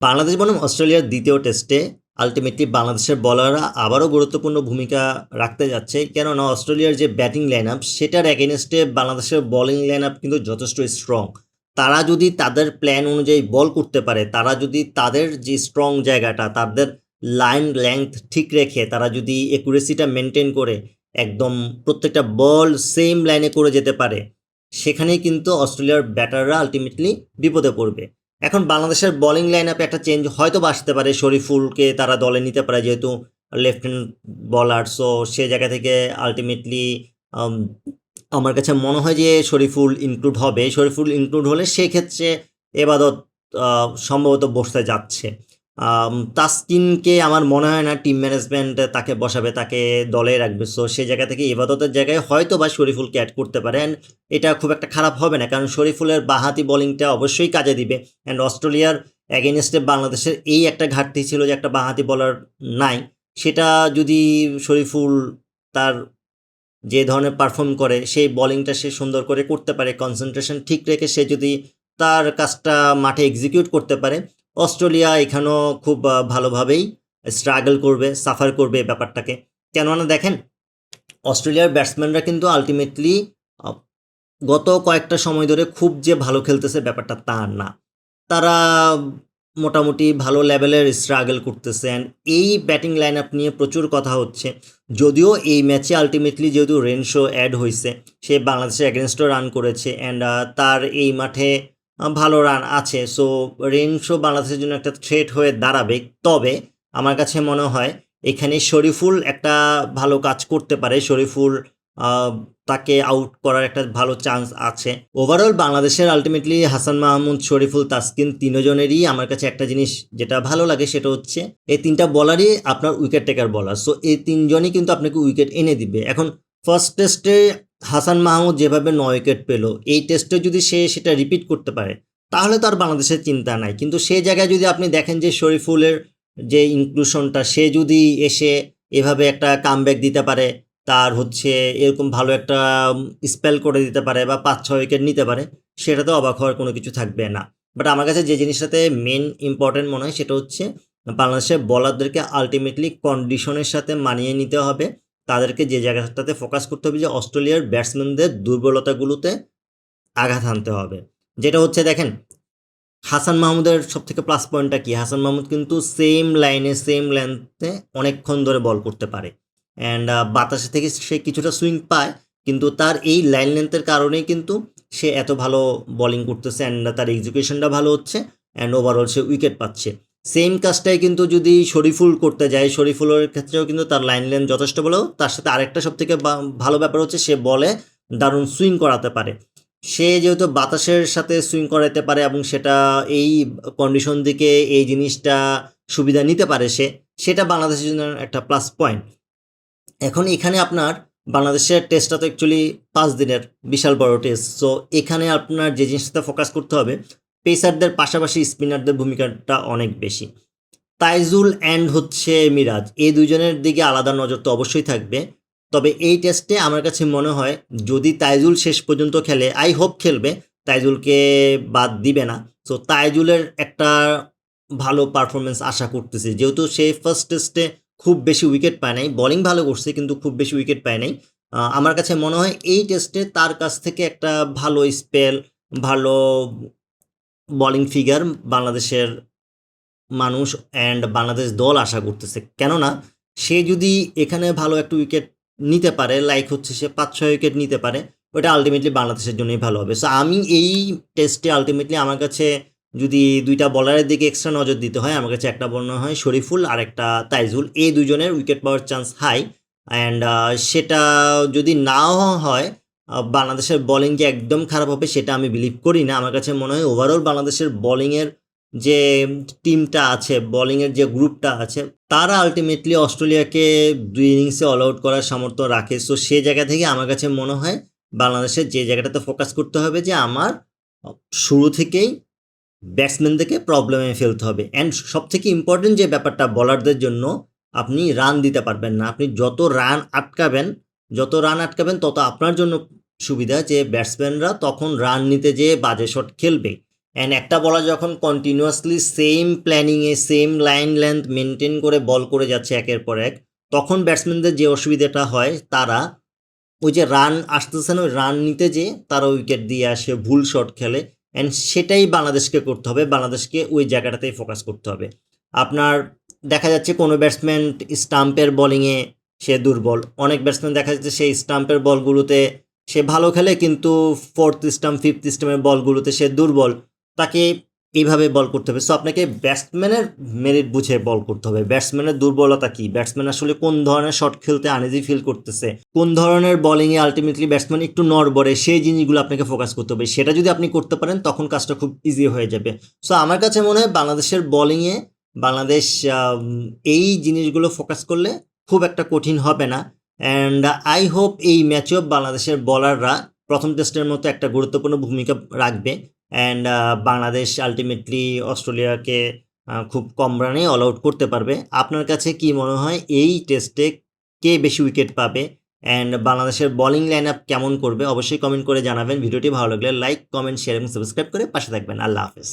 বাংলাদেশ বনাম অস্ট্রেলিয়ার দ্বিতীয় টেস্টে আলটিমেটলি বাংলাদেশের বলাররা আবারও গুরুত্বপূর্ণ ভূমিকা রাখতে যাচ্ছে, কেননা অস্ট্রেলিয়ার যে ব্যাটিং লাইন আপ সেটার এগেনস্টে বাংলাদেশের বোলিং লাইন আপ কিন্তু যথেষ্ট স্ট্রং। তারা যদি তাদের প্ল্যান অনুযায়ী বল করতে পারে, তারা যদি তাদের যে স্ট্রং জায়গাটা, তাদের লাইন লেংথ ঠিক রেখে তারা যদি একুরেসিটা মেনটেন করে একদম প্রত্যেকটা বল সেম লাইনে করে যেতে পারে, সেখানেই কিন্তু অস্ট্রেলিয়ার ব্যাটাররা আলটিমেটলি বিপদে পড়বে। এখন বাংলাদেশের বোলিং লাইন আপে একটা চেঞ্জ হয়তো বা আসতে পারে, শরীফুলকে তারা দলে নিতে পারে যেহেতু লেফট হ্যান্ড বলার, সো সে জায়গা থেকে আলটিমেটলি আমার কাছে মনে হয় যে শরীফুল ইনক্লুড হবে। শরীফুল ইনক্লুড হলে সেক্ষেত্রে এবাদত সম্ভবত বসতে যাচ্ছে। তাসকিনকে আমার মনে হয় না টিম ম্যানেজমেন্ট তাকে বসাবে, তাকে দলে রাখবে, সো সেই জায়গা থেকে ইবাদতের জায়গায় হয়তো বা শরীফুলকে অ্যাড করতে পারে। অ্যান্ড এটা খুব একটা খারাপ হবে না, কারণ শরীফুলের বাঁহাতি বোলিংটা অবশ্যই কাজে দিবে। অ্যান্ড অস্ট্রেলিয়ার এগেনস্টে বাংলাদেশের এই একটা ঘাটতি ছিল যে একটা বাঁহাতি বলার নাই, সেটা যদি শরীফুল তার যে ধরনের পারফর্ম করে সেই বোলিংটা সে সুন্দর করে করতে পারে, কনসেন্ট্রেশন ঠিক রেখে সে যদি তার কাজটা মাঠে এক্সিকিউট করতে পারে, অস্ট্রেলিয়া এখানেও খুব ভালোভাবেই স্ট্রাগল করবে, সাফার করবে ব্যাপারটাকে। কেননা দেখেন, অস্ট্রেলিয়ার ব্যাটসম্যানরা কিন্তু আলটিমেটলি গত কয়েকটা সময় ধরে খুব যে ভালো খেলতেছে ব্যাপারটা তা না, তারা মোটামুটি ভালো লেভেলের স্ট্রাগল করতেছে। অ্যান্ড এই ব্যাটিং লাইন আপ নিয়ে প্রচুর কথা হচ্ছে, যদিও এই ম্যাচে আলটিমেটলি যেহেতু রেনশো অ্যাড হয়েছে, সে বাংলাদেশের এগেনস্টও রান করেছে অ্যান্ড তার এই মাঠে ভালো রান আছে, সো রেনশো বাংলাদেশের জন্য একটা থ্রেট হয়ে দাঁড়াবে। তবে আমার কাছে মনে হয় এখানে শরীফুল একটা ভালো কাজ করতে পারে। শরীফুল তাকে আউট করার একটা ভালো চান্স আছে। ওভারঅল বাংলাদেশের আলটিমেটলি হাসান মাহমুদ, শরীফুল, তাসকিন তিনজনেরই আমার কাছে একটা জিনিস যেটা ভালো লাগে সেটা হচ্ছে এই তিনটা বলারই আপনার উইকেট টেকার বলার, সো এই তিনজনই কিন্তু আপনাকে উইকেট এনে দিবে। এখন ফার্স্ট টেস্টে হাসান মাহমুদ যেভাবে 9 উইকেট পেল, এই টেস্টে যদি সে সেটা রিপিট করতে পারে তাহলে তো আর বাংলাদেশের চিন্তা নাই। কিন্তু সেই জায়গায় যদি আপনি দেখেন যে শরীফুলের যে ইনক্লুশনটা, সে যদি এসে এভাবে একটা কামব্যাক দিতে পারে, তার হচ্ছে এরকম ভালো একটা স্পেল করে দিতে পারে বা 5-6 উইকেট নিতে পারে, সেটাতে অবাক হওয়ার কোনো কিছু থাকবে না। বাট আমার কাছে যে জিনিসটাতে মেন ইম্পর্টেন্ট মনে হয় সেটা হচ্ছে বাংলাদেশের বলারদেরকে আলটিমেটলি কন্ডিশনের সাথে মানিয়ে নিতে হবে। তাদেরকে যে জায়গাটাতে ফোকাস করতে হবে যে অস্ট্রেলিয়ার ব্যাটসম্যানদের দুর্বলতাগুলোতে আঘাত হানতে হবে। যেটা হচ্ছে দেখেন, হাসান মাহমুদের সবথেকে প্লাস পয়েন্টটা কি, হাসান মাহমুদ কিন্তু সেম লাইনে সেম লেন্থে অনেকক্ষণ ধরে বল করতে পারে অ্যান্ড বাতাসে থেকে সে কিছুটা সুইং পায়, কিন্তু তার এই লাইন লেন্থের কারণেই কিন্তু সে এত ভালো বলিং করতেছে অ্যান্ড তার এক্সিকিউশনটা ভালো হচ্ছে অ্যান্ড ওভারঅল সে উইকেট পাচ্ছে। সেম কাজটাই কিন্তু যদি শরীফুল করতে যায়, শরীফুলের ক্ষেত্রেও কিন্তু তার লাইন লেন্থ যথেষ্ট ভালো, তার সাথে আরেকটা সবথেকে ভালো ব্যাপার হচ্ছে সে বলে দারুণ সুইং করাতে পারে। সে যেহেতু বাতাসের সাথে সুইং করাতে পারে এবং সেটা এই কন্ডিশন থেকে এই জিনিসটা সুবিধা নিতে পারে সে, সেটা বাংলাদেশের জন্য একটা প্লাস পয়েন্ট। এখন এখানে আপনার বাংলাদেশের টেস্টটা তো অ্যাকচুয়ালি 5 দিনের বিশাল বড় টেস্ট, সো এখানে আপনার যে জিনিসটা ফোকাস করতে হবে, পেসারদের পাশাপাশি স্পিনারদের ভূমিকাটা অনেক বেশি। তাইজুল অ্যান্ড হচ্ছে মিরাজ, এই দুজনের দিকে আলাদা নজর তো অবশ্যই থাকবে। তবে এই টেস্টে আমার কাছে মনে হয় যদি তাইজুল শেষ পর্যন্ত খেলে, আই হোপ খেলবে, তাইজুলকে বাদ দিবে না, সো তাইজুলের একটা ভালো পারফরমেন্স আশা করতেছি। যেহেতু সে ফার্স্ট টেস্টে খুব বেশি উইকেট পায় নাই, বলিং ভালো করছে কিন্তু খুব বেশি উইকেট পায় নাই, আমার কাছে মনে হয় এই টেস্টে তার কাছ থেকে একটা ভালো স্পেল, ভালো বলিং ফিগার বাংলাদেশের মানুষ অ্যান্ড বাংলাদেশ দল আশা করতেছে। কেননা সে যদি এখানে ভালো একটা উইকেট নিতে পারে, লাইক হচ্ছে সে 5-6 উইকেট নিতে পারে, ওটা আলটিমেটলি বাংলাদেশের জন্যই ভালো হবে। সো আমি এই টেস্টে আলটিমেটলি আমার কাছে যদি দুইটা বলারের দিকে এক্সট্রা নজর দিতে হয়, আমার কাছে একটা মনে হয় শরীফুল আর একটা তাইজুল, এই দুজনের উইকেট পাওয়ার চান্স হাই। অ্যান্ড সেটা যদি নাও হয়, বাংলাদেশের বোলিং যে একদম খারাপ হবে সেটা আমি বিলিভ করি না। আমার কাছে মনে হয় ওভারঅল বাংলাদেশের বোলিংয়ের যে টিমটা আছে, বোলিংয়ের যে গ্রুপটা আছে, তারা আলটিমেটলি অস্ট্রেলিয়াকে 2 ইনিংসে অল আউট করার সামর্থ্য রাখে। সো সে জায়গা থেকে আমার কাছে মনে হয় বাংলাদেশের যে জায়গাটাতে ফোকাস করতে হবে যে আমার শুরু থেকেই ব্যাটসম্যানদেরকে প্রবলেমে ফেলতে হবে। অ্যান্ড সবথেকে ইম্পর্টেন্ট যে ব্যাপারটা বলারদের জন্য, আপনি রান দিতে পারবেন না। আপনি যত রান আটকাবেন তত আপনার জন্য সুবিধা, যে ব্যাটসম্যানরা তখন রান নিতে যেয়ে বাজে শট খেলবে। অ্যান্ড একটা বলার যখন কন্টিনিউয়াসলি সেম প্ল্যানিংয়ে সেম লাইন লেন্থ মেনটেন করে বল করে যাচ্ছে একের পর এক, তখন ব্যাটসম্যানদের যে অসুবিধাটা হয়, তারা ওই যে রান আসতেছে না, ওই রান নিতে যেয়ে তারা উইকেট দিয়ে আসে, ভুল শট খেলে। অ্যান্ড সেটাই বাংলাদেশকে করতে হবে, বাংলাদেশকে ওই জায়গাটাতেই ফোকাস করতে হবে। আপনার দেখা যাচ্ছে কোনো ব্যাটসম্যান স্টাম্পের বোলিংয়ে সে দুর্বল, অনেক ব্যাটসম্যান দেখা যাচ্ছে সেই স্টাম্পের বলগুলোতে সে ভালো খেলে, কিন্তু ফোর্থ স্টাম্প ফিফথ স্টাম্পের বলগুলোতে সে দুর্বল, তাকে এইভাবে বল করতে হবে। সো আপনাকে ব্যাটসম্যানের মেরিট বুঝে বল করতে হবে। ব্যাটসম্যানের দুর্বলতা কি, ব্যাটসম্যান আসলে কোন ধরনের শট খেলতে আনইজি ফিল করতেছে, কোন ধরনের বলিংয়ে আলটিমেটলি ব্যাটসম্যান একটু নড়বড়ে, সেই জিনিসগুলো আপনাকে ফোকাস করতে হবে। সেটা যদি আপনি করতে পারেন তখন কাজটা খুব ইজি হয়ে যাবে। সো আমার কাছে মনে হয় বাংলাদেশের বলিংয়ে বাংলাদেশ এই জিনিসগুলো ফোকাস করলে খুব একটা কঠিন হবে না। অ্যান্ড আই হোপ এই ম্যাচেও বাংলাদেশের বলাররা প্রথম টেস্টের মতো একটা গুরুত্বপূর্ণ ভূমিকা রাখবে। অ্যান্ড বাংলাদেশ আলটিমেটলি অস্ট্রেলিয়াকে খুব কম রানে অল আউট করতে পারবে। আপনার কাছে কি মনে হয় এই টেস্টে কে বেশি উইকেট পাবে অ্যান্ড বাংলাদেশের বোলিং লাইন আপ কেমন করবে? অবশ্যই কমেন্ট করে জানাবেন। ভিডিওটি ভালো লাগলে লাইক, কমেন্ট, শেয়ার এবং সাবস্ক্রাইব করে পাশে থাকবেন। আল্লাহ হাফেজ।